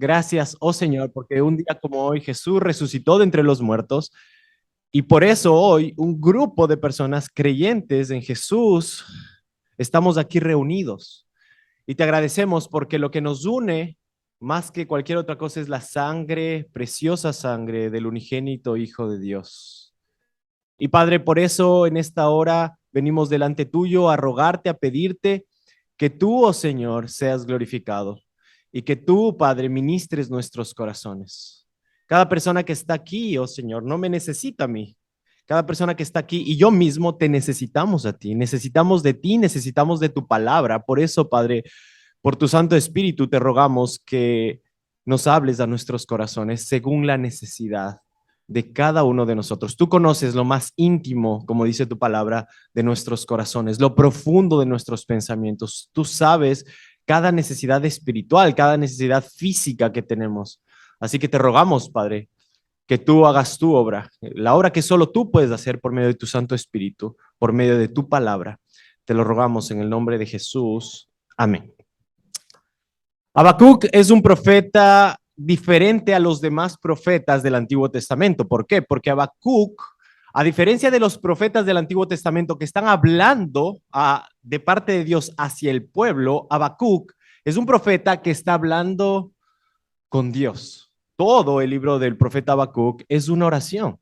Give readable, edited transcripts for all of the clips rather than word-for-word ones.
Gracias, oh Señor, porque un día como hoy Jesús resucitó de entre los muertos y por eso hoy un grupo de personas creyentes en Jesús estamos aquí reunidos. Y te agradecemos porque lo que nos une más que cualquier otra cosa es la sangre, preciosa sangre del unigénito Hijo de Dios. Y Padre, por eso en esta hora venimos delante tuyo a rogarte, a pedirte que tú, oh Señor, seas glorificado y que tú, Padre, ministres nuestros corazones. Cada persona que está aquí, oh Señor, no me necesita a mí. Cada persona que está aquí y yo mismo te necesitamos a ti, necesitamos de tu palabra. Por eso, Padre, por tu Santo Espíritu te rogamos que nos hables a nuestros corazones según la necesidad de cada uno de nosotros. Tú conoces lo más íntimo, como dice tu palabra, de nuestros corazones, lo profundo de nuestros pensamientos. Tú sabes cada necesidad espiritual, cada necesidad física que tenemos. Así que te rogamos, Padre, que tú hagas tu obra, la obra que solo tú puedes hacer por medio de tu Santo Espíritu, por medio de tu palabra. Te lo rogamos en el nombre de Jesús. Amén. Habacuc es un profeta diferente a los demás profetas del Antiguo Testamento. ¿Por qué? Porque Habacuc, a diferencia de los profetas del Antiguo Testamento que están hablando de parte de Dios hacia el pueblo, Habacuc es un profeta que está hablando con Dios. Todo el libro del profeta Habacuc es una oración.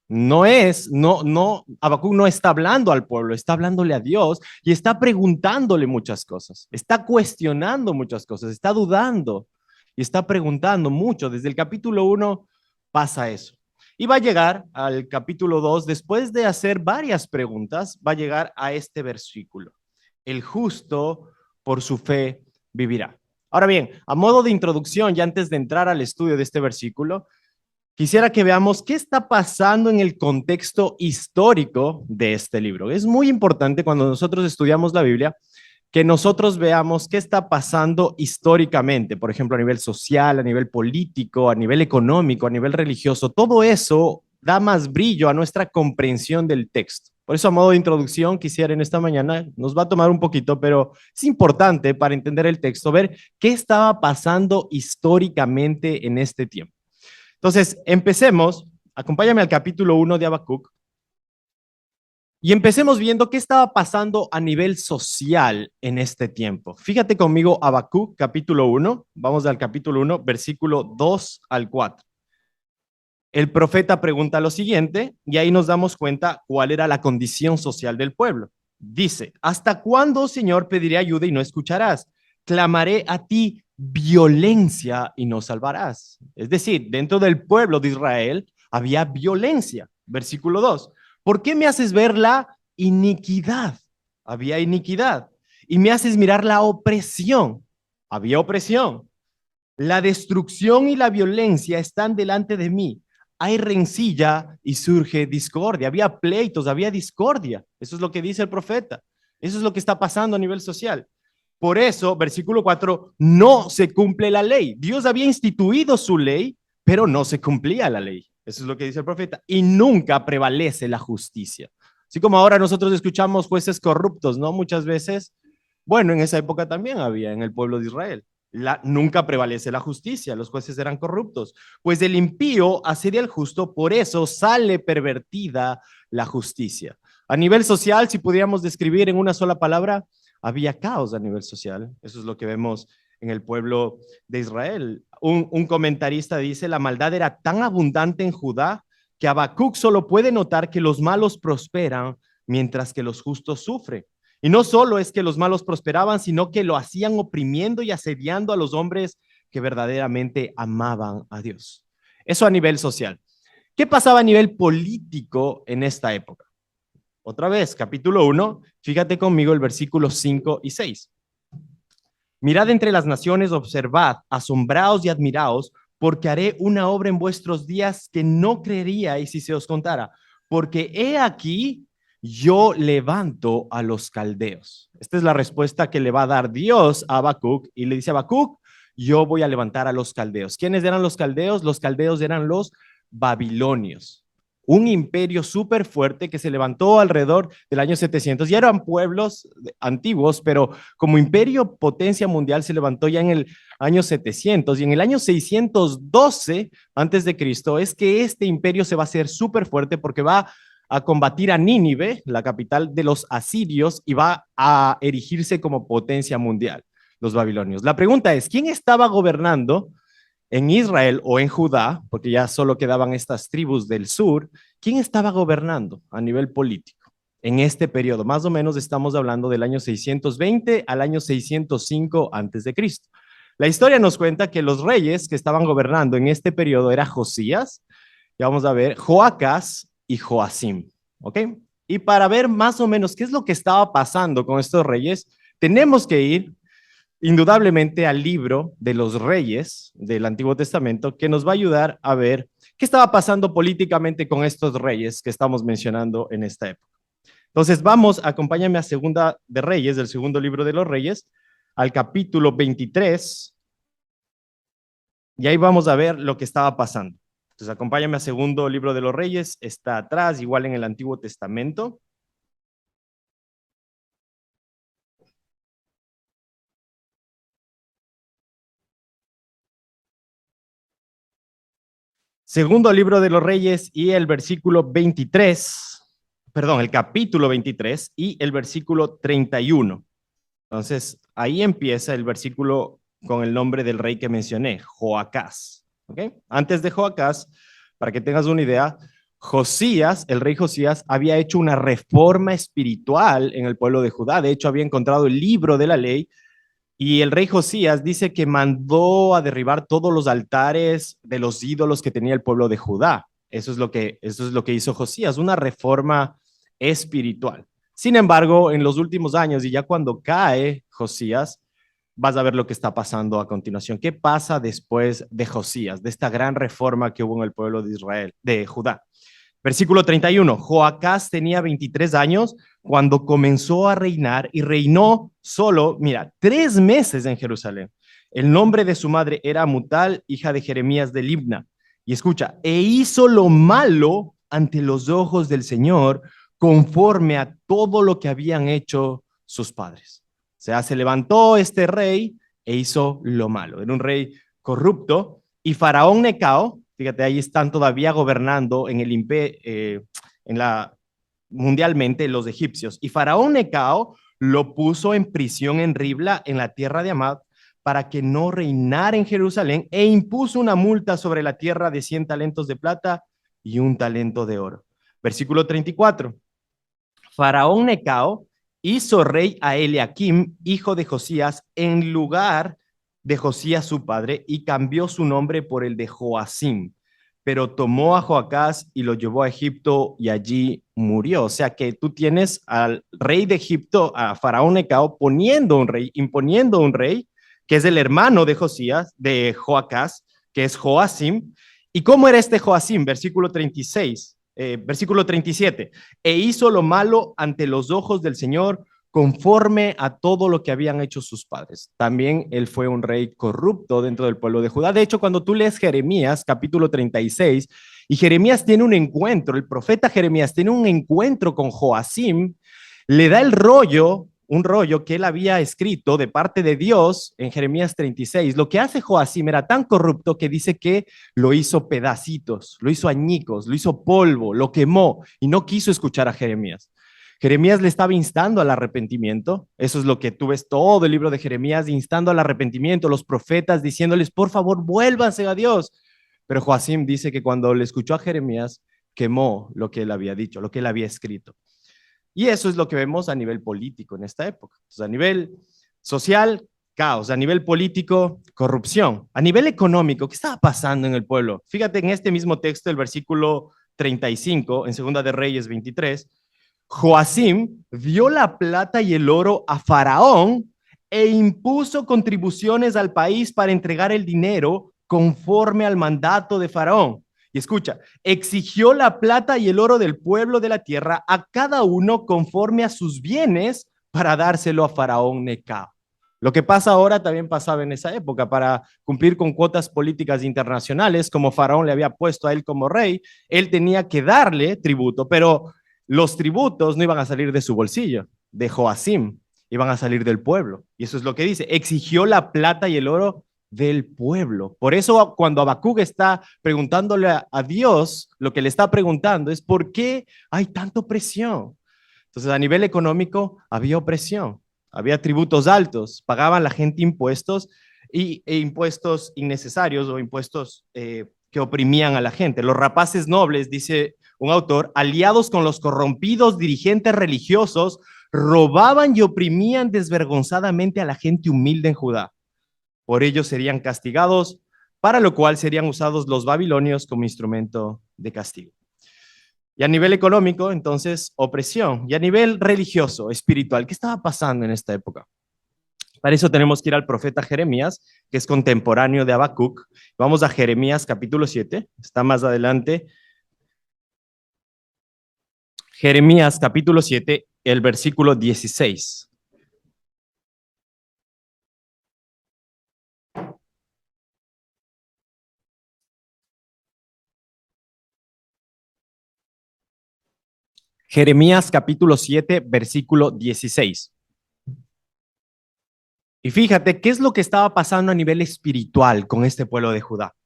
Habacuc no está hablando al pueblo, está hablándole a Dios y está preguntándole muchas cosas, está cuestionando muchas cosas, está dudando y está preguntando mucho. Desde el capítulo 1 pasa eso. Y va a llegar al capítulo 2, después de hacer varias preguntas, va a llegar a este versículo. El justo por su fe vivirá. Ahora bien, a modo de introducción, y antes de entrar al estudio de este versículo, quisiera que veamos qué está pasando en el contexto histórico de este libro. Es muy importante cuando nosotros estudiamos la Biblia que nosotros veamos qué está pasando históricamente, por ejemplo, a nivel social, a nivel político, a nivel económico, a nivel religioso. Todo eso da más brillo a nuestra comprensión del texto. Por eso, a modo de introducción, quisiera en esta mañana, nos va a tomar un poquito, pero es importante para entender el texto, ver qué estaba pasando históricamente en este tiempo. Entonces, empecemos, acompáñame al capítulo 1 de Habacuc, y empecemos viendo qué estaba pasando a nivel social en este tiempo. Fíjate conmigo, Habacuc, capítulo 1, vamos al capítulo 1, versículo 2 al 4. El profeta pregunta lo siguiente, y ahí nos damos cuenta cuál era la condición social del pueblo. Dice, ¿hasta cuándo, Señor, pediré ayuda y no escucharás? Clamaré a ti violencia y no salvarás. Es decir, dentro del pueblo de Israel había violencia. Versículo 2. ¿Por qué me haces ver la iniquidad? Había iniquidad. Y me haces mirar la opresión. Había opresión. La destrucción y la violencia están delante de mí. Hay rencilla y surge discordia. Había pleitos, había discordia. Eso es lo que dice el profeta. Eso es lo que está pasando a nivel social. Por eso, versículo 4, no se cumple la ley. Dios había instituido su ley, pero no se cumplía la ley. Eso es lo que dice el profeta. Y nunca prevalece la justicia. Así como ahora nosotros escuchamos jueces corruptos, ¿no? Muchas veces, bueno, en esa época también había en el pueblo de Israel. Nunca prevalece la justicia, los jueces eran corruptos. Pues el impío asedia al justo, por eso sale pervertida la justicia. A nivel social, si pudiéramos describir en una sola palabra, había caos a nivel social. Eso es lo que vemos en el pueblo de Israel. Un comentarista dice, la maldad era tan abundante en Judá que Habacuc solo puede notar que los malos prosperan mientras que los justos sufren. Y no solo es que los malos prosperaban, sino que lo hacían oprimiendo y asediando a los hombres que verdaderamente amaban a Dios. Eso a nivel social. ¿Qué pasaba a nivel político en esta época? Otra vez, capítulo 1, fíjate conmigo el versículo 5 y 6. Mirad entre las naciones, observad, asombraos y admiraos, porque haré una obra en vuestros días que no creeríais si se os contara. Porque he aquí, yo levanto a los caldeos. Esta es la respuesta que le va a dar Dios a Habacuc y le dice a Habacuc, yo voy a levantar a los caldeos. ¿Quiénes eran los caldeos? Los caldeos eran los babilonios. un imperio súper fuerte que se levantó alrededor del año 700. Ya eran pueblos antiguos, pero como imperio potencia mundial se levantó ya en el año 700 y en el año 612 antes de Cristo es que este imperio se va a hacer súper fuerte porque va a combatir a Nínive, la capital de los asirios, y va a erigirse como potencia mundial, los babilonios. La pregunta es, ¿quién estaba gobernando en Israel o en Judá, porque ya solo quedaban estas tribus del sur? ¿Quién estaba gobernando a nivel político en este periodo? Más o menos estamos hablando del año 620 al año 605 antes de Cristo. La historia nos cuenta que los reyes que estaban gobernando en este periodo era Josías, y vamos a ver, Joacás y Joacim, ¿ok? Y para ver más o menos qué es lo que estaba pasando con estos reyes, tenemos que ir indudablemente al libro de los reyes del Antiguo Testamento, que nos va a ayudar a ver qué estaba pasando políticamente con estos reyes que estamos mencionando en esta época. Entonces vamos, acompáñame a Segunda de Reyes, del segundo libro de los Reyes, al capítulo 23, y ahí vamos a ver lo que estaba pasando. Entonces acompáñame a Segundo Libro de los Reyes, está atrás, igual en el Antiguo Testamento. Segundo Libro de los Reyes y el versículo 23, perdón, el capítulo 23 y el versículo 31. Entonces, ahí empieza el versículo con el nombre del rey que mencioné, Joacás. ¿Ok? Antes de Joacás, para que tengas una idea, Josías, el rey Josías, había hecho una reforma espiritual en el pueblo de Judá. De hecho, había encontrado el libro de la ley y el rey Josías dice que mandó a derribar todos los altares de los ídolos que tenía el pueblo de Judá. Eso es lo que hizo Josías, una reforma espiritual. Sin embargo, en los últimos años y ya cuando cae Josías, vas a ver lo que está pasando a continuación. ¿Qué pasa después de Josías, de esta gran reforma que hubo en el pueblo de Israel, de Judá? Versículo 31. Joacás tenía 23 años cuando comenzó a reinar y reinó solo, mira, 3 meses en Jerusalén. El nombre de su madre era Mutal, hija de Jeremías de Libna. Y escucha, e hizo lo malo ante los ojos del Señor conforme a todo lo que habían hecho sus padres. O sea, se levantó este rey e hizo lo malo. Era un rey corrupto y Faraón Necao, fíjate, ahí están todavía gobernando en el en la mundialmente los egipcios. Y Faraón Necao lo puso en prisión en Ribla, en la tierra de Amad, para que no reinara en Jerusalén, e impuso una multa sobre la tierra de 100 talentos de plata y 1 talento de oro. Versículo 34. Faraón Necao hizo rey a Eliakim, hijo de Josías, en lugar de Josías su padre, y cambió su nombre por el de Joacim. Pero tomó a Joacás y lo llevó a Egipto y allí murió. O sea que tú tienes al rey de Egipto, a Faraón Necao, poniendo un rey, imponiendo un rey, que es el hermano de Josías, de Joacás, que es Joacim. ¿Y cómo era este Joacim? Versículo 36. Versículo 37, e hizo lo malo ante los ojos del Señor conforme a todo lo que habían hecho sus padres. También él fue un rey corrupto dentro del pueblo de Judá. De hecho, cuando tú lees Jeremías, capítulo 36, y Jeremías tiene un encuentro, el profeta Jeremías tiene un encuentro con Joacim, le da el rollo, un rollo que él había escrito de parte de Dios en Jeremías 36. Lo que hace Joacim era tan corrupto que dice que lo hizo pedacitos, lo hizo añicos, lo hizo polvo, lo quemó y no quiso escuchar a Jeremías. Jeremías le estaba instando al arrepentimiento. Eso es lo que tú ves todo el libro de Jeremías, instando al arrepentimiento, los profetas diciéndoles, por favor, vuélvanse a Dios. Pero Joacim dice que cuando le escuchó a Jeremías, quemó lo que él había dicho, lo que él había escrito. Y eso es lo que vemos a nivel político en esta época. Entonces, a nivel social, caos. A nivel político, corrupción. A nivel económico, ¿qué estaba pasando en el pueblo? Fíjate en este mismo texto, el versículo 35, en Segunda de Reyes 23, Joacim dio la plata y el oro a Faraón e impuso contribuciones al país para entregar el dinero conforme al mandato de Faraón. Y escucha, exigió la plata y el oro del pueblo de la tierra a cada uno conforme a sus bienes para dárselo a Faraón Necao. Lo que pasa ahora también pasaba en esa época. Para cumplir con cuotas políticas internacionales, como Faraón le había puesto a él como rey, él tenía que darle tributo, pero los tributos no iban a salir de su bolsillo, de Joacim, iban a salir del pueblo. Y eso es lo que dice, exigió la plata y el oro del pueblo. Por eso cuando Habacuc está preguntándole a Dios, lo que le está preguntando es ¿por qué hay tanta opresión? Entonces, a nivel económico había opresión, había tributos altos, pagaban la gente impuestos e impuestos innecesarios o impuestos que oprimían a la gente. Los rapaces nobles, dice un autor, aliados con los corrompidos dirigentes religiosos, robaban y oprimían desvergonzadamente a la gente humilde en Judá. Por ello serían castigados, para lo cual serían usados los babilonios como instrumento de castigo. Y a nivel económico, entonces, opresión. Y a nivel religioso, espiritual, ¿qué estaba pasando en esta época? Para eso tenemos que ir al profeta Jeremías, que es contemporáneo de Habacuc. Vamos a Jeremías capítulo 7, está más adelante. Jeremías capítulo 7, el versículo 16. Jeremías capítulo 7, versículo 16. Y fíjate, ¿qué es lo que estaba pasando a nivel espiritual con este pueblo de Judá?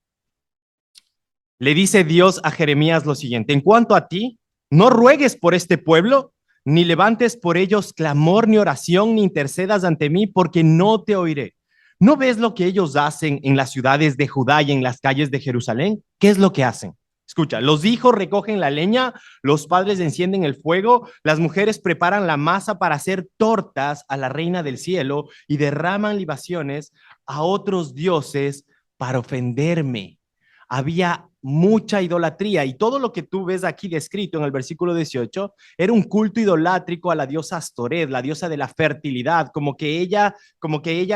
Le dice Dios a Jeremías lo siguiente, en cuanto a ti, no ruegues por este pueblo, ni levantes por ellos clamor, ni oración, ni intercedas ante mí, porque no te oiré. ¿No ves lo que ellos hacen en las ciudades de Judá y en las calles de Jerusalén? ¿Qué es lo que hacen? Escucha, los hijos recogen la leña, los padres encienden el fuego, las mujeres preparan la masa para hacer tortas a la reina del cielo y derraman libaciones a otros dioses para ofenderme. Había mucha idolatría y todo lo que tú ves aquí descrito en el versículo 18 era un culto idolátrico a la diosa Astoret, la diosa de la fertilidad, como que ella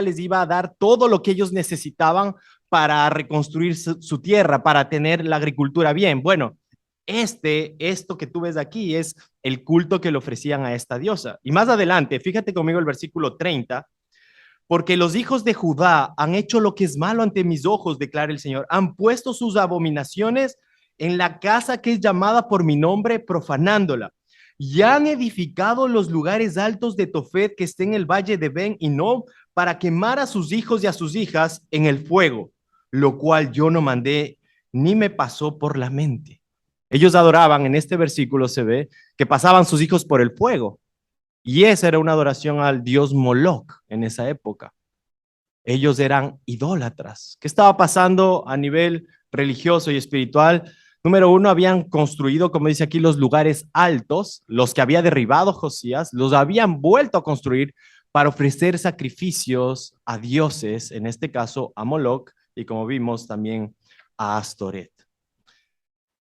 les iba a dar todo lo que ellos necesitaban para reconstruir su tierra, para tener la agricultura bien. Bueno, esto que tú ves aquí es el culto que le ofrecían a esta diosa. Y más adelante, fíjate conmigo el versículo 30, porque los hijos de Judá han hecho lo que es malo ante mis ojos, declara el Señor. Han puesto sus abominaciones en la casa que es llamada por mi nombre, profanándola. Y han edificado los lugares altos de Tofet que está en el valle de Ben y No para quemar a sus hijos y a sus hijas en el fuego, lo cual yo no mandé ni me pasó por la mente. Ellos adoraban, en este versículo se ve, que pasaban sus hijos por el fuego. Y esa era una adoración al dios Moloch en esa época. Ellos eran idólatras. ¿Qué estaba pasando a nivel religioso y espiritual? Número uno, habían construido, como dice aquí, los lugares altos, los que había derribado Josías, los habían vuelto a construir para ofrecer sacrificios a dioses, en este caso a Moloch, y como vimos también a Astoret.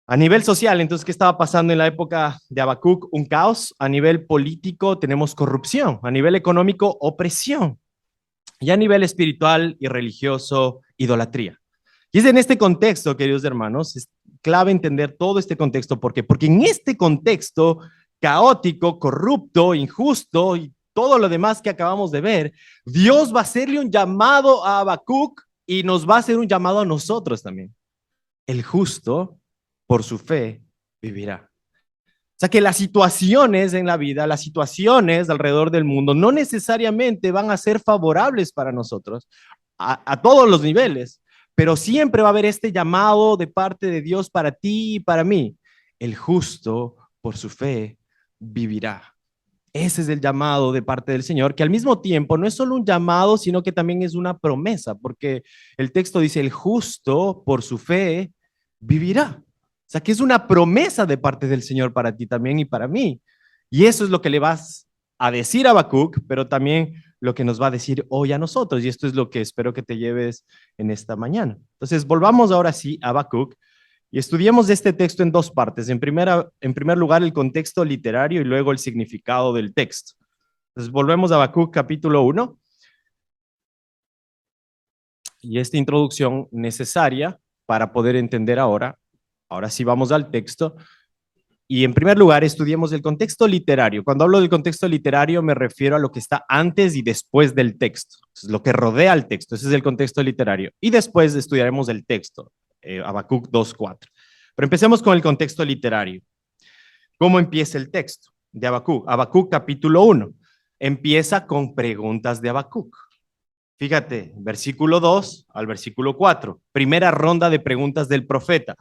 A nivel social, entonces, ¿qué estaba pasando en la época de Habacuc? Un caos. A nivel político tenemos corrupción. A nivel económico, opresión. Y a nivel espiritual y religioso, idolatría. Y es en este contexto, queridos hermanos, es clave entender todo este contexto. ¿Por qué? Porque en este contexto caótico, corrupto, injusto y todo lo demás que acabamos de ver, Dios va a hacerle un llamado a Habacuc y nos va a hacer un llamado a nosotros también. El justo, por su fe, vivirá. O sea que las situaciones en la vida, las situaciones alrededor del mundo, no necesariamente van a ser favorables para nosotros a todos los niveles, pero siempre va a haber este llamado de parte de Dios para ti y para mí. El justo, por su fe, vivirá. Ese es el llamado de parte del Señor, que al mismo tiempo no es solo un llamado, sino que también es una promesa, porque el texto dice, el justo, por su fe, vivirá. O sea, que es una promesa de parte del Señor para ti también y para mí. Y eso es lo que le vas a decir a Habacuc, pero también lo que nos va a decir hoy a nosotros. Y esto es lo que espero que te lleves en esta mañana. Entonces, volvamos ahora sí a Habacuc y estudiemos este texto en dos partes. En primer lugar, el contexto literario y luego el significado del texto. Entonces, volvemos a Habacuc capítulo 1 y esta introducción necesaria para poder entender ahora sí vamos al texto, Y en primer lugar, estudiemos el contexto literario. Cuando hablo del contexto literario, me refiero a lo que está antes y después del texto, es lo que rodea al texto. Ese es el contexto literario. Y después estudiaremos el texto, Habacuc 2:4. Pero empecemos con el contexto literario. ¿Cómo empieza el texto de Habacuc? Habacuc capítulo 1. Empieza con preguntas de Habacuc. Fíjate, versículo 2 al versículo 4. Primera ronda de preguntas del profeta.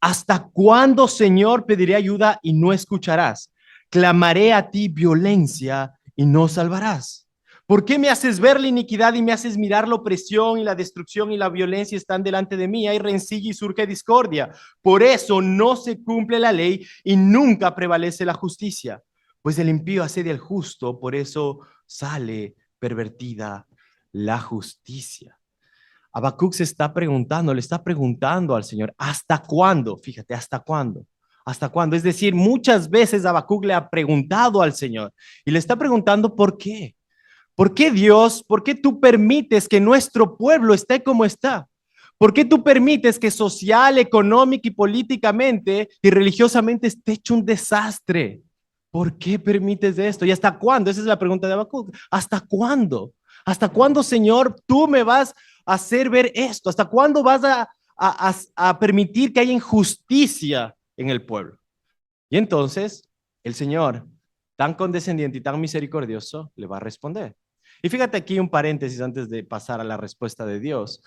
¿Hasta cuándo, Señor, pediré ayuda y no escucharás? Clamaré a ti violencia y no salvarás. ¿Por qué me haces ver la iniquidad y me haces mirar la opresión y la destrucción y la violencia están delante de mí? Hay rencilla y surge discordia. Por eso no se cumple la ley y nunca prevalece la justicia. Pues el impío asedia al justo, por eso sale pervertida la justicia. Habacuc se está preguntando, le está preguntando al Señor, ¿hasta cuándo? Fíjate, ¿hasta cuándo? ¿Hasta cuándo? Es decir, muchas veces Habacuc le ha preguntado al Señor y le está preguntando ¿por qué? ¿Por qué Dios? ¿Por qué tú permites que nuestro pueblo esté como está? ¿Por qué tú permites que social, económica y políticamente y religiosamente esté hecho un desastre? ¿Por qué permites esto? ¿Y hasta cuándo? Esa es la pregunta de Habacuc. ¿Hasta cuándo? ¿Hasta cuándo, Señor, tú me vas a hacer ver esto? ¿Hasta cuándo vas a permitir que haya injusticia en el pueblo? Y entonces el Señor, tan condescendiente y tan misericordioso, le va a responder. Y fíjate aquí un paréntesis antes de pasar a la respuesta de Dios,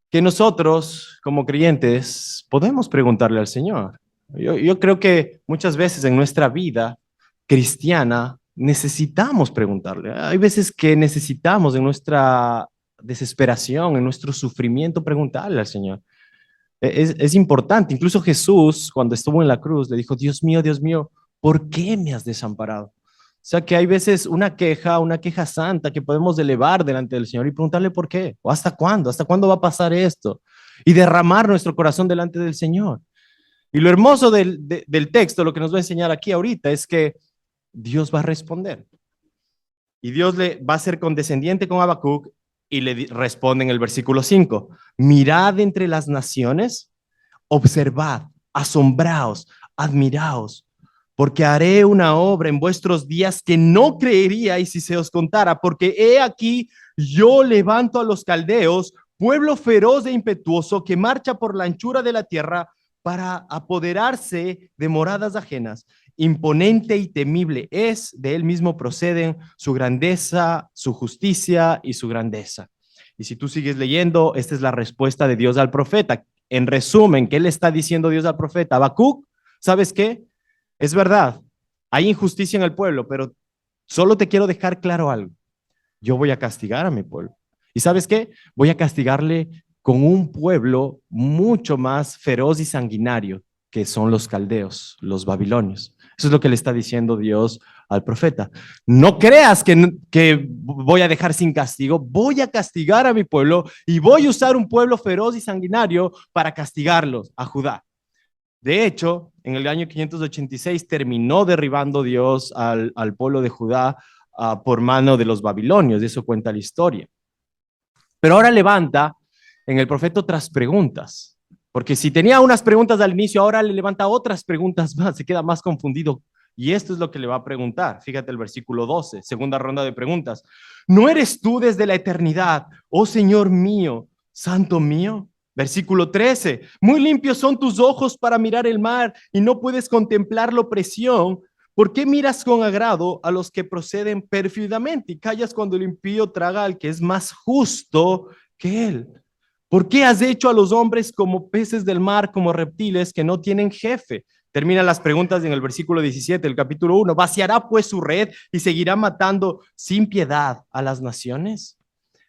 que nosotros como creyentes podemos preguntarle al Señor. Yo creo que muchas veces en nuestra vida cristiana necesitamos preguntarle. Hay veces que necesitamos en nuestra desesperación, en nuestro sufrimiento, preguntarle al Señor. Es importante. Incluso Jesús, cuando estuvo en la cruz, le dijo, Dios mío, ¿por qué me has desamparado? O sea que hay veces una queja santa que podemos elevar delante del Señor y preguntarle por qué, o hasta cuándo va a pasar esto, y derramar nuestro corazón delante del Señor. Y lo hermoso del texto, lo que nos va a enseñar aquí ahorita, es que Dios va a responder. Y Dios le va a ser condescendiente con Habacuc y le responde en el versículo 5, mirad entre las naciones, observad, asombraos, admiraos, porque haré una obra en vuestros días que no creeríais si se os contara, porque he aquí, yo levanto a los caldeos, pueblo feroz e impetuoso que marcha por la anchura de la tierra para apoderarse de moradas ajenas. Imponente y temible es, de él mismo proceden su grandeza, su justicia y su grandeza. Y si tú sigues leyendo, esta es la respuesta de Dios al profeta. En resumen, ¿qué le está diciendo Dios al profeta? Habacuc, ¿sabes qué? Es verdad, hay injusticia en el pueblo, pero solo te quiero dejar claro algo. Yo voy a castigar a mi pueblo. ¿Y sabes qué? Voy a castigarle con un pueblo mucho más feroz y sanguinario, que son los caldeos, los babilonios. Eso es lo que le está diciendo Dios al profeta. No creas que voy a dejar sin castigo, voy a castigar a mi pueblo y voy a usar un pueblo feroz y sanguinario para castigarlos, a Judá. De hecho, en el año 586 terminó derribando Dios al pueblo de Judá por mano de los babilonios, de eso cuenta la historia. Pero ahora levanta en el profeta otras preguntas, porque si tenía unas preguntas al inicio, ahora le levanta otras preguntas más, se queda más confundido. Y esto es lo que le va a preguntar. Fíjate el versículo 12, segunda ronda de preguntas. ¿No eres tú desde la eternidad, oh Señor mío, santo mío? Versículo 13, muy limpios son tus ojos para mirar el mar y no puedes contemplar la opresión. ¿Por qué miras con agrado a los que proceden pérfidamente y callas cuando el impío traga al que es más justo que él? ¿Por qué has hecho a los hombres como peces del mar, como reptiles que no tienen jefe? Terminan las preguntas en el versículo 17 del capítulo 1. ¿Vaciará pues su red y seguirá matando sin piedad a las naciones?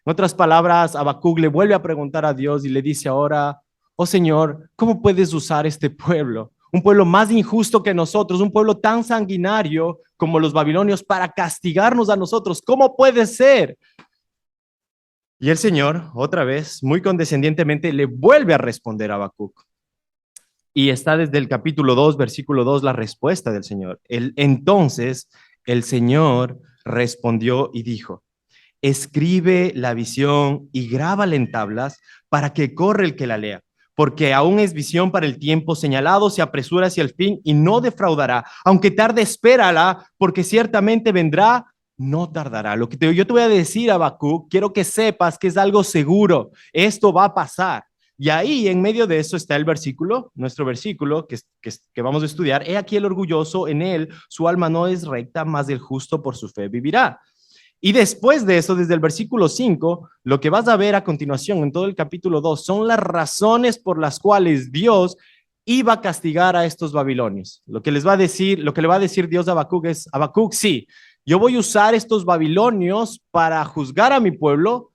En otras palabras, Habacuc le vuelve a preguntar a Dios y le dice ahora, oh Señor, ¿cómo puedes usar este pueblo? Un pueblo más injusto que nosotros, un pueblo tan sanguinario como los babilonios para castigarnos a nosotros. ¿Cómo puede ser? Y el Señor, otra vez, muy condescendientemente, le vuelve a responder a Habacuc. Y está desde el capítulo 2, versículo 2, la respuesta del Señor. Entonces el Señor respondió y dijo, escribe la visión y grábala en tablas para que corra el que la lea, porque aún es visión para el tiempo señalado, se apresura hacia el fin y no defraudará. Aunque tarde, espérala, porque ciertamente vendrá, no tardará. Yo te voy a decir, Habacuc, quiero que sepas que es algo seguro. Esto va a pasar. Y ahí, en medio de eso, está el versículo, nuestro versículo que vamos a estudiar. He aquí el orgulloso, en él su alma no es recta, mas el justo por su fe vivirá. Y después de eso, desde el versículo 5, lo que vas a ver a continuación en todo el capítulo 2 son las razones por las cuales Dios iba a castigar a estos babilonios. Lo que les va a decir, lo que le va a decir Dios a Habacuc es: Habacuc, sí, yo voy a usar estos babilonios para juzgar a mi pueblo,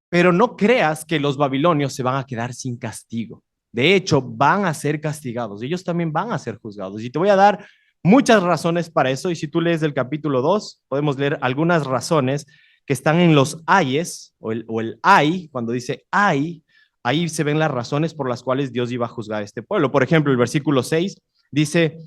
pero no creas que los babilonios se van a quedar sin castigo. De hecho, van a ser castigados. Ellos también van a ser juzgados. Y te voy a dar muchas razones para eso. Y si tú lees el capítulo 2, podemos leer algunas razones que están en los ayes o el ay. Cuando dice ay, ahí se ven las razones por las cuales Dios iba a juzgar a este pueblo. Por ejemplo, el versículo 6 dice: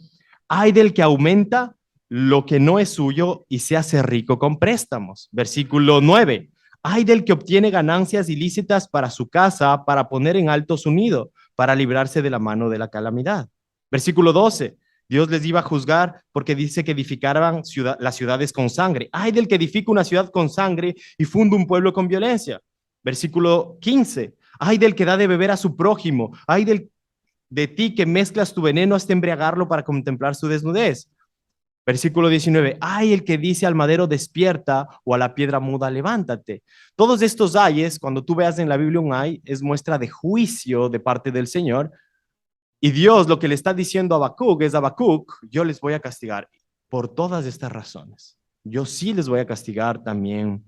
ay del que aumenta lo que no es suyo y se hace rico con préstamos. Versículo 9: ay del que obtiene ganancias ilícitas para su casa, para poner en alto su nido, para librarse de la mano de la calamidad. Versículo 12: Dios les iba a juzgar porque dice que edificaban las ciudades con sangre. Ay del que edifica una ciudad con sangre y funda un pueblo con violencia. Versículo 15: ay del que da de beber a su prójimo. Ay de ti que mezclas tu veneno hasta embriagarlo para contemplar su desnudez. Versículo 19: ay, el que dice al madero despierta o a la piedra muda levántate. Todos estos ayes, cuando tú veas en la Biblia un ay, es muestra de juicio de parte del Señor. Y Dios lo que le está diciendo a Habacuc es: Habacuc, yo les voy a castigar por todas estas razones. Yo sí les voy a castigar también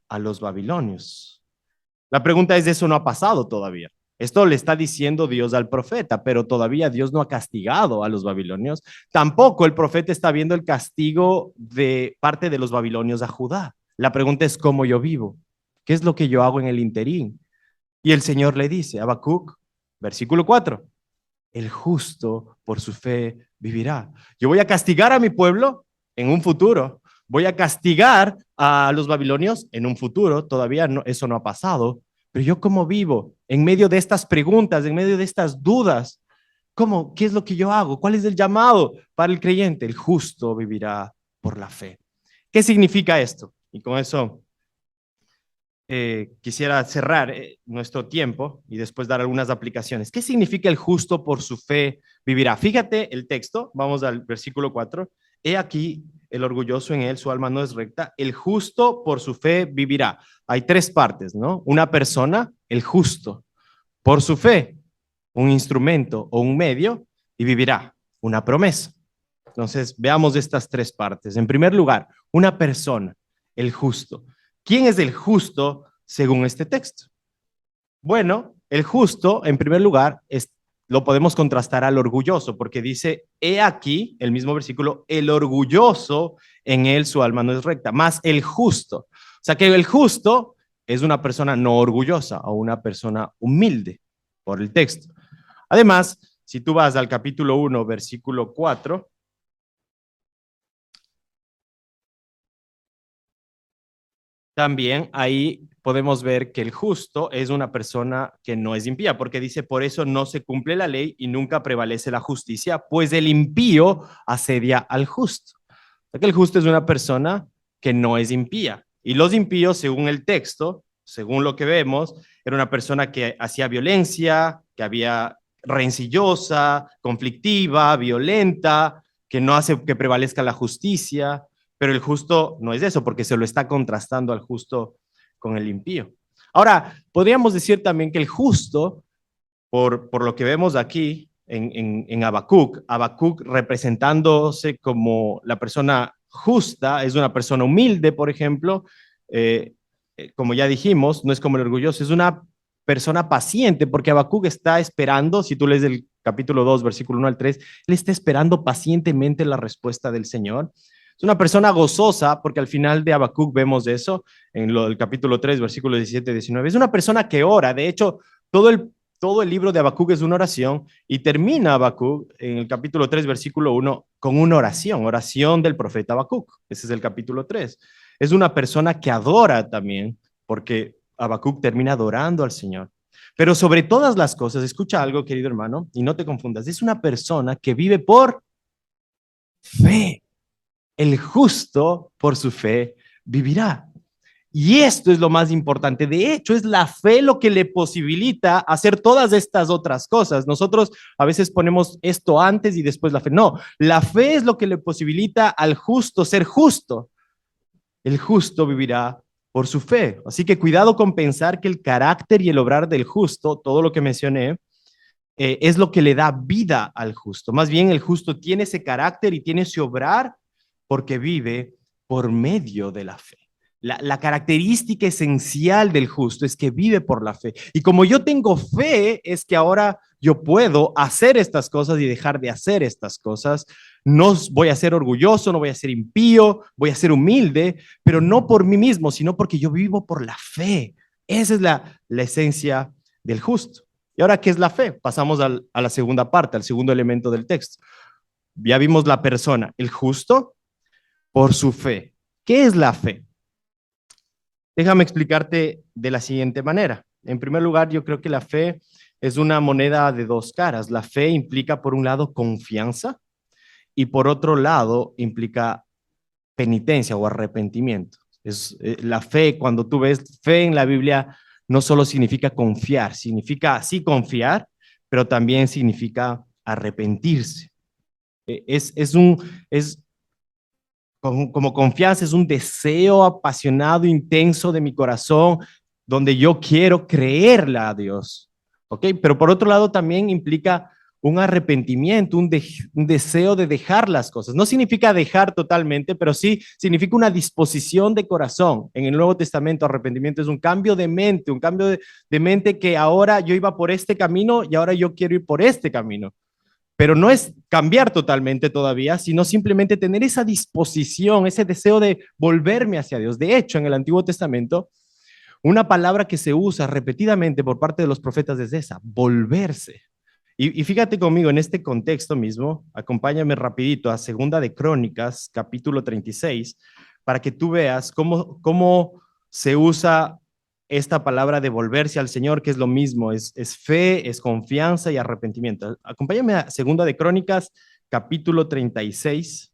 a los babilonios. La pregunta es: ¿eso no ha pasado todavía? Esto le está diciendo Dios al profeta, pero todavía Dios no ha castigado a los babilonios. Tampoco el profeta está viendo el castigo de parte de los babilonios a Judá. La pregunta es: ¿cómo yo vivo? ¿Qué es lo que yo hago en el interín? Y el Señor le dice, Habacuc, versículo 4: el justo por su fe vivirá. Yo voy a castigar a mi pueblo en un futuro. Voy a castigar a los babilonios en un futuro. Todavía no, eso no ha pasado. Pero yo, ¿cómo vivo? En medio de estas preguntas, en medio de estas dudas, ¿cómo? ¿Qué es lo que yo hago? ¿Cuál es el llamado para el creyente? El justo vivirá por la fe. ¿Qué significa esto? Y con eso quisiera cerrar nuestro tiempo y después dar algunas aplicaciones. ¿Qué significa el justo por su fe vivirá? Fíjate el texto, vamos al versículo 4. He aquí el orgulloso, en él su alma no es recta, el justo por su fe vivirá. Hay tres partes, ¿no? Una persona, el justo, por su fe, un instrumento o un medio, y vivirá, una promesa. Entonces, veamos estas tres partes. En primer lugar, una persona, el justo. ¿Quién es el justo según este texto? Bueno, el justo, en primer lugar, lo podemos contrastar al orgulloso, porque dice: he aquí, el mismo versículo, el orgulloso, en él su alma no es recta, más el justo. O sea que el justo es una persona no orgullosa o una persona humilde, por el texto. Además, si tú vas al capítulo 1, versículo 4, también ahí podemos ver que el justo es una persona que no es impía, porque dice: por eso no se cumple la ley y nunca prevalece la justicia, pues el impío asedia al justo. O sea que el justo es una persona que no es impía. Y los impíos, según el texto, según lo que vemos, era una persona que hacía violencia, que había rencillosa, conflictiva, violenta, que no hace que prevalezca la justicia. Pero el justo no es eso, porque se lo está contrastando al justo con el impío. Ahora, podríamos decir también que el justo, por lo que vemos aquí en Habacuc, Habacuc representándose como la persona justa, es una persona humilde, por ejemplo, como ya dijimos, no es como el orgulloso, es una persona paciente, porque Habacuc está esperando, si tú lees el capítulo 2, versículo 1 al 3, él está esperando pacientemente la respuesta del Señor. Es una persona gozosa, porque al final de Habacuc vemos eso, en el capítulo 3, versículos 17 y 19. Es una persona que ora. De hecho, todo el libro de Habacuc es una oración, y termina Habacuc en el capítulo 3, versículo 1, con una oración del profeta Habacuc. Ese es el capítulo 3. Es una persona que adora también, porque Habacuc termina adorando al Señor. Pero sobre todas las cosas, escucha algo, querido hermano, y no te confundas, es una persona que vive por fe. El justo por su fe vivirá. Y esto es lo más importante. De hecho, es la fe lo que le posibilita hacer todas estas otras cosas. Nosotros a veces ponemos esto antes y después la fe. No, la fe es lo que le posibilita al justo ser justo. El justo vivirá por su fe. Así que cuidado con pensar que el carácter y el obrar del justo, todo lo que mencioné, es lo que le da vida al justo. Más bien el justo tiene ese carácter y tiene ese obrar porque vive por medio de la fe. La característica esencial del justo es que vive por la fe. Y como yo tengo fe, es que ahora yo puedo hacer estas cosas y dejar de hacer estas cosas. No voy a ser orgulloso, no voy a ser impío, voy a ser humilde, pero no por mí mismo, sino porque yo vivo por la fe. Esa es la esencia del justo. ¿Y ahora qué es la fe? Pasamos a la segunda parte, al segundo elemento del texto. Ya vimos la persona, el justo, por su fe. ¿Qué es la fe? Déjame explicarte de la siguiente manera. En primer lugar, yo creo que la fe es una moneda de dos caras. La fe implica, por un lado, confianza y por otro lado, implica penitencia o arrepentimiento. La fe, cuando tú ves fe en la Biblia, no solo significa confiar, significa sí confiar, pero también significa arrepentirse. Es como confianza, es un deseo apasionado, intenso de mi corazón, donde yo quiero creerle a Dios. ¿Ok? Pero por otro lado también implica un arrepentimiento, un deseo de dejar las cosas. No significa dejar totalmente, pero sí significa una disposición de corazón. En el Nuevo Testamento, arrepentimiento es un cambio de mente, un cambio de mente que ahora yo iba por este camino y ahora yo quiero ir por este camino. Pero no es cambiar totalmente todavía, sino simplemente tener esa disposición, ese deseo de volverme hacia Dios. De hecho, en el Antiguo Testamento, una palabra que se usa repetidamente por parte de los profetas es esa, volverse. Y fíjate conmigo en este contexto mismo, acompáñame rapidito a Segunda de Crónicas, capítulo 36, para que tú veas cómo se usa esta palabra de volverse al Señor, que es lo mismo, es fe, es confianza y arrepentimiento. Acompáñame a Segunda de Crónicas, capítulo 36.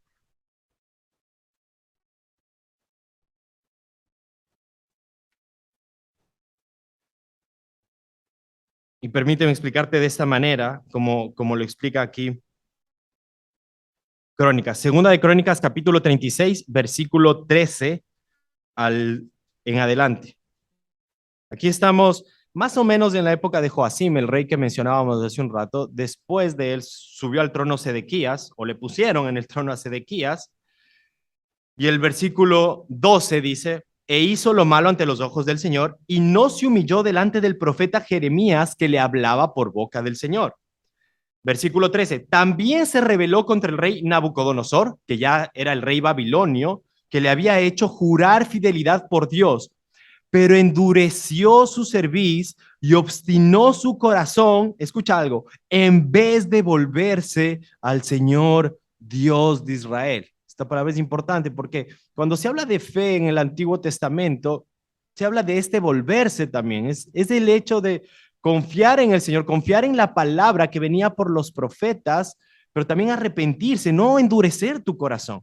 Y permíteme explicarte de esta manera, como lo explica aquí Crónicas. Segunda de Crónicas, capítulo 36, versículo 13 en adelante. Aquí estamos más o menos en la época de Joacim, el rey que mencionábamos hace un rato. Después de él subió al trono Sedequías, o le pusieron en el trono a Sedequías, y el versículo 12 dice, e hizo lo malo ante los ojos del Señor, y no se humilló delante del profeta Jeremías, que le hablaba por boca del Señor. Versículo 13, también se rebeló contra el rey Nabucodonosor, que ya era el rey babilonio, que le había hecho jurar fidelidad por Dios, pero endureció su cerviz y obstinó su corazón, escucha algo, en vez de volverse al Señor Dios de Israel. Esta palabra es importante porque cuando se habla de fe en el Antiguo Testamento, se habla de este volverse también. Es el hecho de confiar en el Señor, confiar en la palabra que venía por los profetas, pero también arrepentirse, no endurecer tu corazón.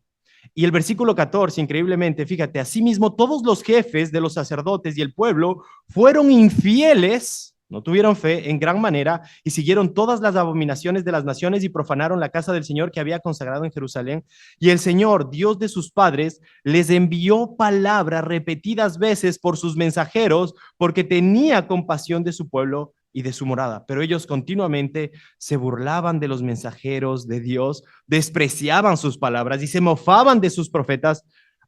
Y el versículo 14, increíblemente, fíjate, asimismo todos los jefes de los sacerdotes y el pueblo fueron infieles, no tuvieron fe en gran manera y siguieron todas las abominaciones de las naciones y profanaron la casa del Señor que había consagrado en Jerusalén. Y el Señor, Dios de sus padres, les envió palabras repetidas veces por sus mensajeros porque tenía compasión de su pueblo y de su morada. Pero ellos continuamente se burlaban de los mensajeros de Dios, despreciaban sus palabras y se mofaban de sus profetas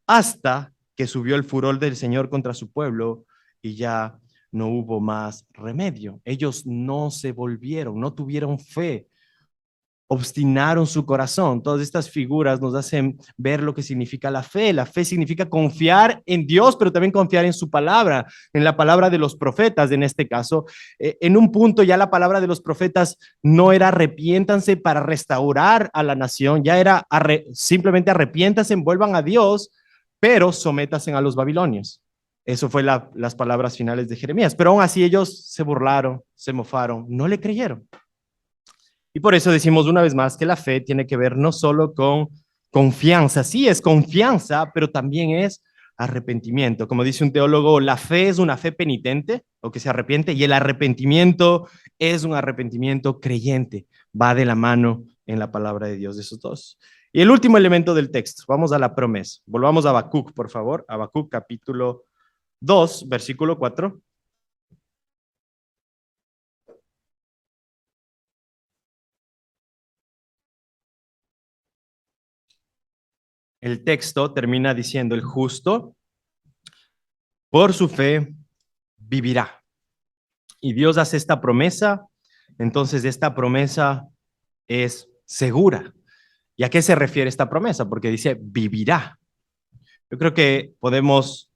hasta que subió el furor del Señor contra su pueblo y ya no hubo más remedio. Ellos no se volvieron, no tuvieron fe, obstinaron su corazón. Todas estas figuras nos hacen ver lo que significa la fe. La fe significa confiar en Dios, pero también confiar en su palabra, en la palabra de los profetas en este caso. En un punto ya la palabra de los profetas no era arrepiéntanse para restaurar a la nación, ya era simplemente arrepiéntanse, vuelvan a Dios, pero sométanse a los babilonios. Eso fue las palabras finales de Jeremías. Pero aún así ellos se burlaron, se mofaron, no le creyeron. Y por eso decimos una vez más que la fe tiene que ver no solo con confianza, sí es confianza, pero también es arrepentimiento. Como dice un teólogo, la fe es una fe penitente o que se arrepiente y el arrepentimiento es un arrepentimiento creyente. Va de la mano en la palabra de Dios de esos dos. Y el último elemento del texto, vamos a la promesa. Volvamos a Habacuc, por favor. Habacuc capítulo 2, versículo 4. El texto termina diciendo, el justo por su fe vivirá. Y Dios hace esta promesa, entonces esta promesa es segura. ¿Y a qué se refiere esta promesa? Porque dice vivirá. Yo creo que podemos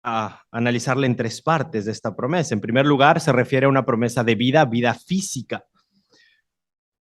analizarla en tres partes de esta promesa. En primer lugar, se refiere a una promesa de vida, vida física.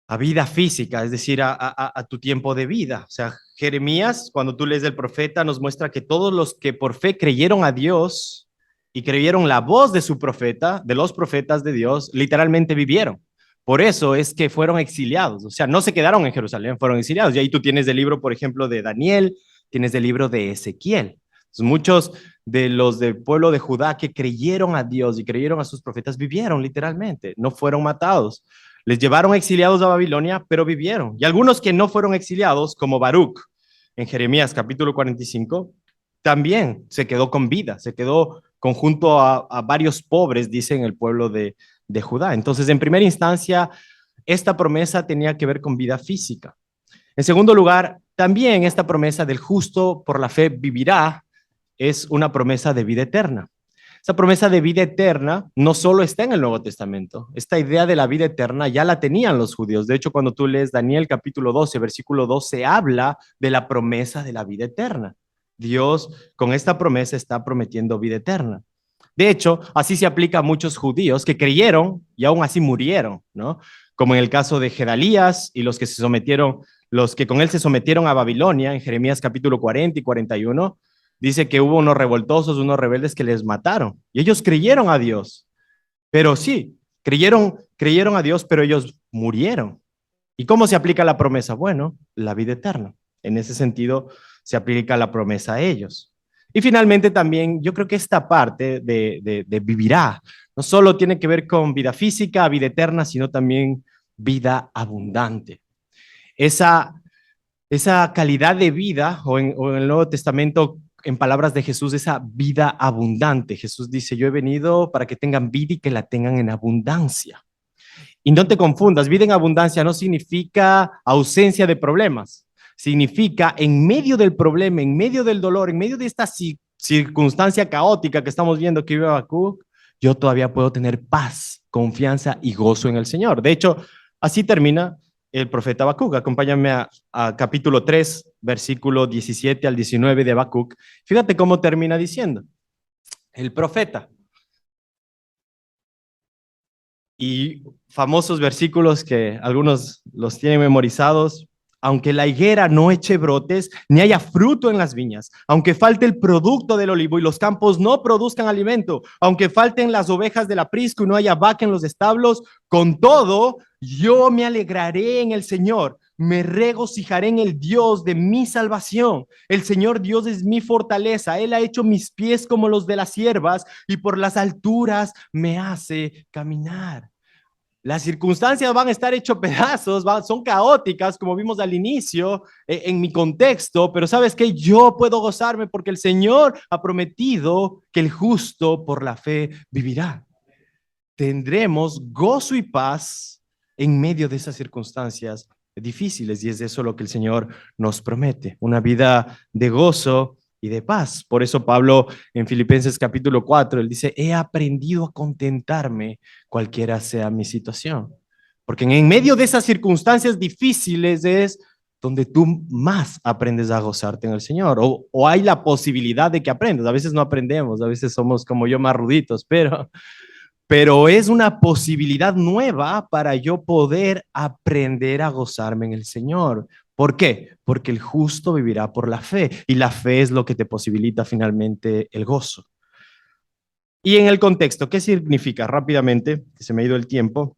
A vida física, es decir, a tu tiempo de vida. O sea, Jeremías, cuando tú lees el profeta, nos muestra que todos los que por fe creyeron a Dios y creyeron la voz de su profeta, de los profetas de Dios, literalmente vivieron. Por eso es que fueron exiliados, o sea, no se quedaron en Jerusalén, fueron exiliados. Y ahí tú tienes el libro, por ejemplo, de Daniel, tienes el libro de Ezequiel. Entonces, muchos de los del pueblo de Judá que creyeron a Dios y creyeron a sus profetas vivieron literalmente, no fueron matados. Les llevaron exiliados a Babilonia, pero vivieron. Y algunos que no fueron exiliados, como Baruch, en Jeremías capítulo 45, también se quedó con vida, se quedó conjunto a varios pobres, dicen el pueblo de Judá. Entonces, en primera instancia, esta promesa tenía que ver con vida física. En segundo lugar, también esta promesa del justo por la fe vivirá es una promesa de vida eterna. Esa promesa de vida eterna no solo está en el Nuevo Testamento, esta idea de la vida eterna ya la tenían los judíos. De hecho, cuando tú lees Daniel capítulo 12, versículo 12, habla de la promesa de la vida eterna. Dios con esta promesa está prometiendo vida eterna. De hecho, así se aplica a muchos judíos que creyeron y aún así murieron, ¿no? Como en el caso de Gedalías y los que se sometieron, los que con él se sometieron a Babilonia en Jeremías capítulo 40 y 41. Dice que hubo unos revoltosos, unos rebeldes que les mataron y ellos creyeron a Dios, pero sí, creyeron a Dios, pero ellos murieron. ¿Y cómo se aplica la promesa? Bueno, la vida eterna. En ese sentido, se aplica la promesa a ellos. Y finalmente también, yo creo que esta parte de vivirá, no solo tiene que ver con vida física, vida eterna, sino también vida abundante. Esa, esa calidad de vida, o en el Nuevo Testamento, en palabras de Jesús, esa vida abundante. Jesús dice, yo he venido para que tengan vida y que la tengan en abundancia. Y no te confundas, vida en abundancia no significa ausencia de problemas, significa en medio del problema, en medio del dolor, en medio de esta circunstancia caótica que estamos viendo que vive Habacuc, yo todavía puedo tener paz, confianza y gozo en el Señor. De hecho, así termina el profeta Habacuc. Acompáñame a capítulo 3, versículo 17 al 19 de Habacuc. Fíjate cómo termina diciendo el profeta. Y famosos versículos que algunos los tienen memorizados. Aunque la higuera no eche brotes, ni haya fruto en las viñas, aunque falte el producto del olivo y los campos no produzcan alimento, aunque falten las ovejas del aprisco y no haya vaca en los establos, con todo, yo me alegraré en el Señor, me regocijaré en el Dios de mi salvación. El Señor Dios es mi fortaleza, Él ha hecho mis pies como los de las ciervas y por las alturas me hace caminar. Las circunstancias van a estar hechos pedazos, son caóticas, como vimos al inicio, en mi contexto, pero ¿sabes qué? Yo puedo gozarme porque el Señor ha prometido que el justo por la fe vivirá. Tendremos gozo y paz en medio de esas circunstancias difíciles y es eso lo que el Señor nos promete, una vida de gozo y de paz. Por eso Pablo en Filipenses capítulo 4, él dice, he aprendido a contentarme cualquiera sea mi situación. Porque en medio de esas circunstancias difíciles es donde tú más aprendes a gozarte en el Señor, o hay la posibilidad de que aprendas. A veces no aprendemos, a veces somos como yo más ruditos, pero es una posibilidad nueva para yo poder aprender a gozarme en el Señor. ¿Por qué? Porque el justo vivirá por la fe y la fe es lo que te posibilita finalmente el gozo. Y en el contexto, ¿qué significa? Rápidamente, que se me ha ido el tiempo.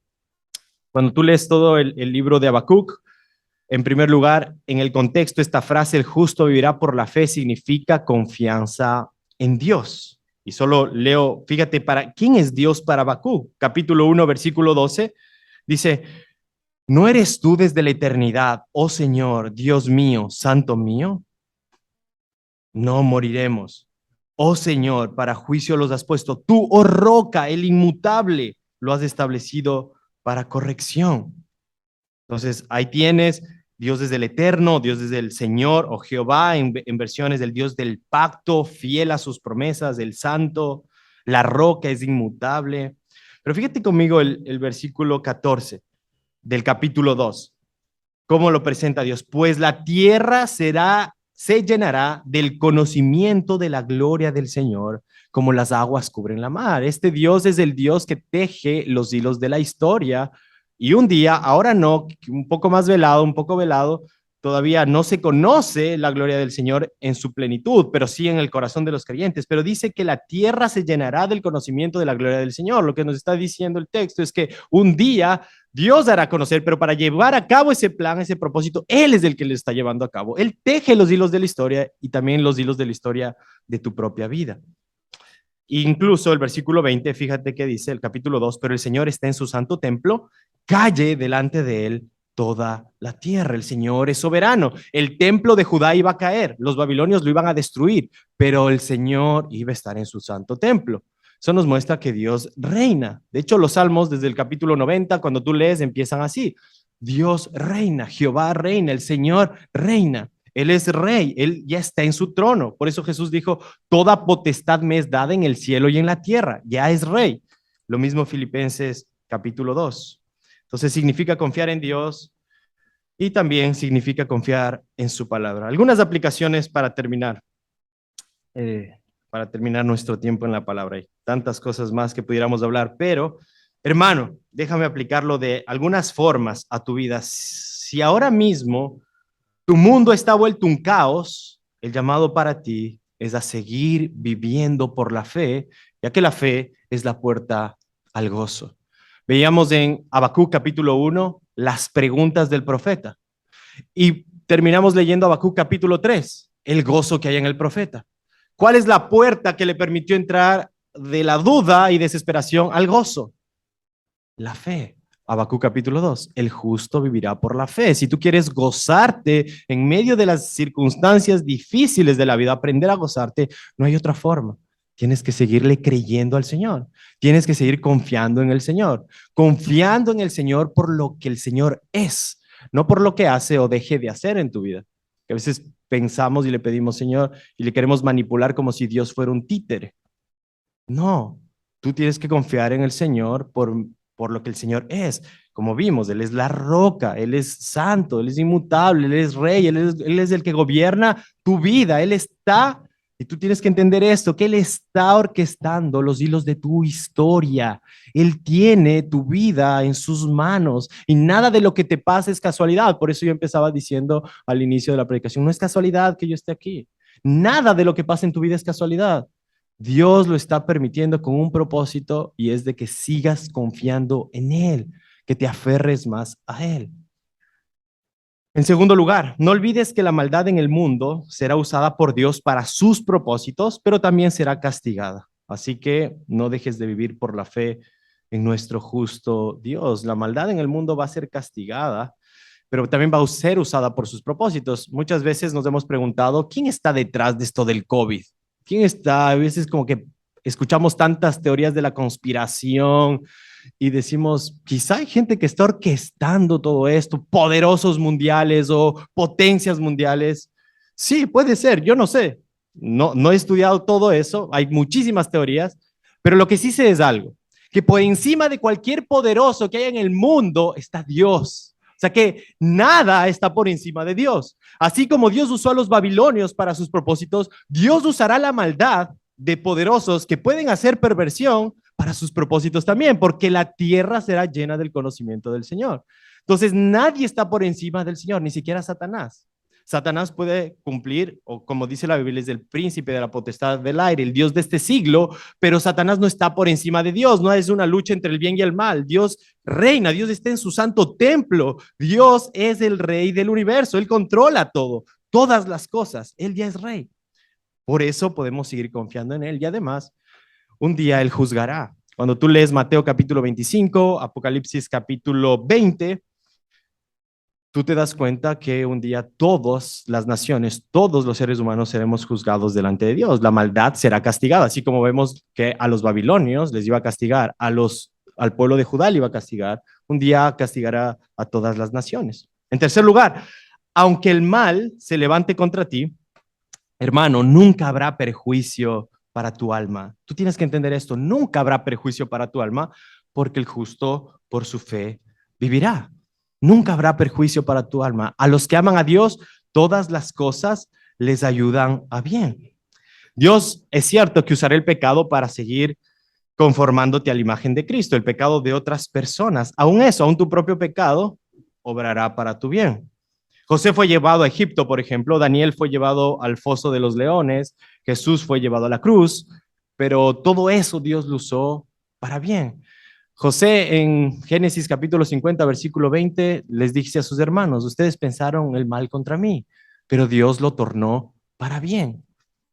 Cuando tú lees todo el libro de Habacuc, en primer lugar, en el contexto, esta frase, el justo vivirá por la fe, significa confianza en Dios. Y solo leo, fíjate, ¿quién es Dios para Habacuc? Capítulo 1, versículo 12, dice, ¿no eres tú desde la eternidad, oh Señor, Dios mío, santo mío? No moriremos. Oh Señor, para juicio los has puesto. Tú, oh roca, el inmutable, lo has establecido para corrección. Entonces, ahí tienes Dios desde el eterno, Dios desde el Señor o Jehová en versiones del Dios del pacto, fiel a sus promesas, el santo, la roca es inmutable. Pero fíjate conmigo el versículo 14 del capítulo 2. ¿Cómo lo presenta Dios? Pues la tierra se llenará del conocimiento de la gloria del Señor, como las aguas cubren la mar. Este Dios es el Dios que teje los hilos de la historia. Y un día, ahora no, un poco más velado, un poco velado, todavía no se conoce la gloria del Señor en su plenitud, pero sí en el corazón de los creyentes. Pero dice que la tierra se llenará del conocimiento de la gloria del Señor. Lo que nos está diciendo el texto es que un día Dios dará a conocer, pero para llevar a cabo ese plan, ese propósito, Él es el que le está llevando a cabo. Él teje los hilos de la historia y también los hilos de la historia de tu propia vida. Incluso el versículo 20, fíjate que dice el capítulo 2, pero el Señor está en su santo templo, calle delante de Él toda la tierra. El Señor es soberano. El templo de Judá iba a caer, los babilonios lo iban a destruir, pero el Señor iba a estar en su santo templo. Eso nos muestra que Dios reina. De hecho, los salmos desde el capítulo 90, cuando tú lees, empiezan así. Dios reina, Jehová reina, el Señor reina. Él es rey, Él ya está en su trono. Por eso Jesús dijo, toda potestad me es dada en el cielo y en la tierra. Ya es rey. Lo mismo Filipenses capítulo 2. Entonces significa confiar en Dios y también significa confiar en su palabra. Algunas aplicaciones para terminar nuestro tiempo en la palabra. Hay tantas cosas más que pudiéramos hablar, pero hermano, déjame aplicarlo de algunas formas a tu vida. Si ahora mismo tu mundo está vuelto un caos, el llamado para ti es a seguir viviendo por la fe, ya que la fe es la puerta al gozo. Veíamos en Habacuc capítulo 1 las preguntas del profeta y terminamos leyendo Habacuc capítulo 3, el gozo que hay en el profeta. ¿Cuál es la puerta que le permitió entrar de la duda y desesperación al gozo? La fe. Habacuc capítulo 2, el justo vivirá por la fe. Si tú quieres gozarte en medio de las circunstancias difíciles de la vida, aprender a gozarte, no hay otra forma. Tienes que seguirle creyendo al Señor. Tienes que seguir confiando en el Señor. Confiando en el Señor por lo que el Señor es, no por lo que hace o deje de hacer en tu vida. Que a veces pensamos y le pedimos, Señor, y le queremos manipular como si Dios fuera un títere. No, tú tienes que confiar en el Señor por lo que el Señor es. Como vimos, Él es la roca, Él es santo, Él es inmutable, Él es rey, Él es el que gobierna tu vida, Él está, y tú tienes que entender esto, que Él está orquestando los hilos de tu historia. Él tiene tu vida en sus manos y nada de lo que te pasa es casualidad. Por eso yo empezaba diciendo al inicio de la predicación, no es casualidad que yo esté aquí. Nada de lo que pasa en tu vida es casualidad. Dios lo está permitiendo con un propósito y es de que sigas confiando en Él, que te aferres más a Él. En segundo lugar, no olvides que la maldad en el mundo será usada por Dios para sus propósitos, pero también será castigada. Así que no dejes de vivir por la fe en nuestro justo Dios. La maldad en el mundo va a ser castigada, pero también va a ser usada por sus propósitos. Muchas veces nos hemos preguntado, ¿quién está detrás de esto del COVID? ¿Quién está? A veces como que escuchamos tantas teorías de la conspiración y decimos, quizá hay gente que está orquestando todo esto, poderosos mundiales o potencias mundiales. Sí, puede ser, yo no sé. No he estudiado todo eso, hay muchísimas teorías, pero lo que sí sé es algo, que por encima de cualquier poderoso que haya en el mundo está Dios. O sea que nada está por encima de Dios. Así como Dios usó a los babilonios para sus propósitos, Dios usará la maldad de poderosos que pueden hacer perversión para sus propósitos también, porque la tierra será llena del conocimiento del Señor. Entonces nadie está por encima del Señor, ni siquiera Satanás. Satanás puede cumplir, o como dice la Biblia, es el príncipe de la potestad del aire, el Dios de este siglo, pero Satanás no está por encima de Dios, no es una lucha entre el bien y el mal. Dios reina, Dios está en su santo templo, Dios es el rey del universo, Él controla todo, todas las cosas, Él ya es rey. Por eso podemos seguir confiando en Él y además un día Él juzgará. Cuando tú lees Mateo capítulo 25, Apocalipsis capítulo 20, tú te das cuenta que un día todas las naciones, todos los seres humanos seremos juzgados delante de Dios. La maldad será castigada, así como vemos que a los babilonios les iba a castigar, al pueblo de Judá le iba a castigar, un día castigará a todas las naciones. En tercer lugar, aunque el mal se levante contra ti, hermano, nunca habrá perjuicio para tu alma. Tú tienes que entender esto, nunca habrá perjuicio para tu alma, porque el justo por su fe vivirá. Nunca habrá perjuicio para tu alma. A los que aman a Dios, todas las cosas les ayudan a bien. Dios es cierto que usará el pecado para seguir conformándote a la imagen de Cristo, el pecado de otras personas. Aún eso, aún tu propio pecado, obrará para tu bien. José fue llevado a Egipto, por ejemplo, Daniel fue llevado al foso de los leones, Jesús fue llevado a la cruz, pero todo eso Dios lo usó para bien. José en Génesis capítulo 50, versículo 20, les dice a sus hermanos, ustedes pensaron el mal contra mí, pero Dios lo tornó para bien.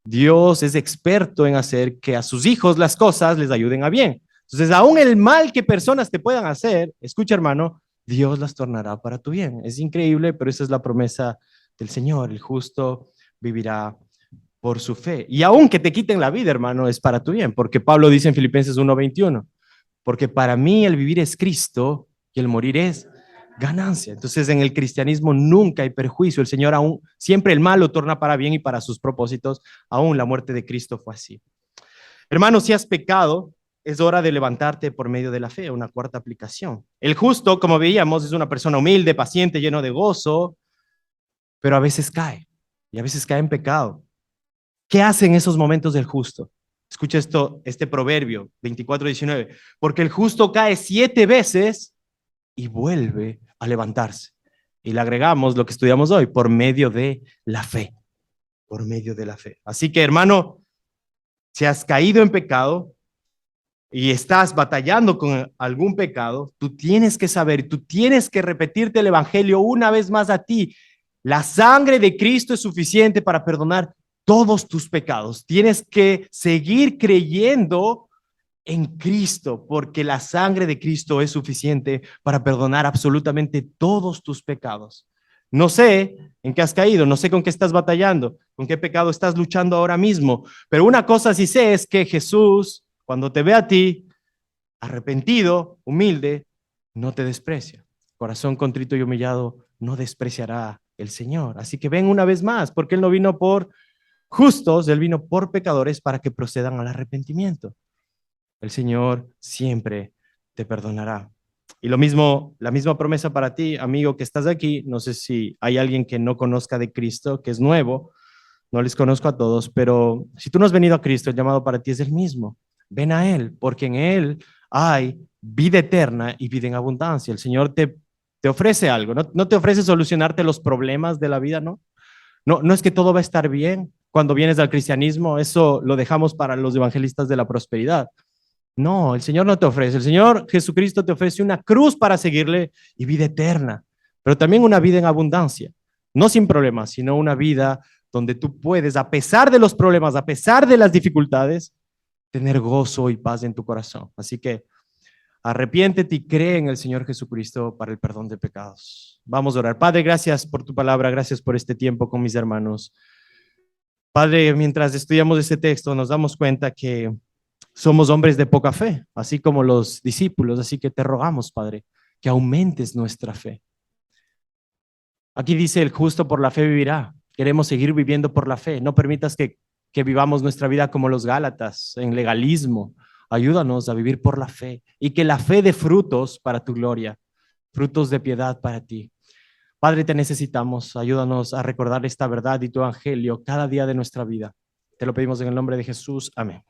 Dios es experto en hacer que a sus hijos las cosas les ayuden a bien. Entonces, aún el mal que personas te puedan hacer, escucha hermano, Dios las tornará para tu bien. Es increíble, pero esa es la promesa del Señor. El justo vivirá por su fe. Y aun que te quiten la vida, hermano, es para tu bien, porque Pablo dice en Filipenses 1:21, porque para mí el vivir es Cristo y el morir es ganancia. Entonces en el cristianismo nunca hay perjuicio. El Señor aún, siempre el mal lo torna para bien y para sus propósitos. Aún la muerte de Cristo fue así. Hermano, si has pecado, es hora de levantarte por medio de la fe, una cuarta aplicación. El justo, como veíamos, es una persona humilde, paciente, lleno de gozo, pero a veces cae y a veces cae en pecado. ¿Qué hace en esos momentos del justo? Escucha esto, este proverbio 24:19, porque el justo cae 7 veces y vuelve a levantarse. Y le agregamos lo que estudiamos hoy, por medio de la fe, por medio de la fe. Así que, hermano, si has caído en pecado y estás batallando con algún pecado, tú tienes que saber, tú tienes que repetirte el evangelio una vez más a ti. La sangre de Cristo es suficiente para perdonar todos tus pecados. Tienes que seguir creyendo en Cristo, porque la sangre de Cristo es suficiente para perdonar absolutamente todos tus pecados. No sé en qué has caído, no sé con qué estás batallando, con qué pecado estás luchando ahora mismo, pero una cosa sí sé es que Jesús, cuando te ve a ti, arrepentido, humilde, no te desprecia. Corazón contrito y humillado no despreciará el Señor. Así que ven una vez más, porque Él no vino por justos, Él vino por pecadores para que procedan al arrepentimiento. El Señor siempre te perdonará. Y lo mismo, la misma promesa para ti, amigo que estás aquí. No sé si hay alguien que no conozca de Cristo, que es nuevo. No les conozco a todos, pero si tú no has venido a Cristo, el llamado para ti es el mismo. Ven a Él, porque en Él hay vida eterna y vida en abundancia. El Señor te ofrece algo, no te ofrece solucionarte los problemas de la vida, ¿no? No es que todo va a estar bien cuando vienes al cristianismo, eso lo dejamos para los evangelistas de la prosperidad. No, el Señor no te ofrece. El Señor Jesucristo te ofrece una cruz para seguirle y vida eterna, pero también una vida en abundancia. No sin problemas, sino una vida donde tú puedes, a pesar de los problemas, a pesar de las dificultades, tener gozo y paz en tu corazón. Así que arrepiéntete y cree en el Señor Jesucristo para el perdón de pecados. Vamos a orar. Padre, gracias por tu palabra, gracias por este tiempo con mis hermanos. Padre, mientras estudiamos este texto, nos damos cuenta que somos hombres de poca fe, así como los discípulos, así que te rogamos, Padre, que aumentes nuestra fe. Aquí dice, el justo por la fe vivirá. Queremos seguir viviendo por la fe. No permitas que vivamos nuestra vida como los Gálatas, en legalismo. Ayúdanos a vivir por la fe y que la fe dé frutos para tu gloria, frutos de piedad para ti. Padre, te necesitamos. Ayúdanos a recordar esta verdad y tu evangelio cada día de nuestra vida. Te lo pedimos en el nombre de Jesús. Amén.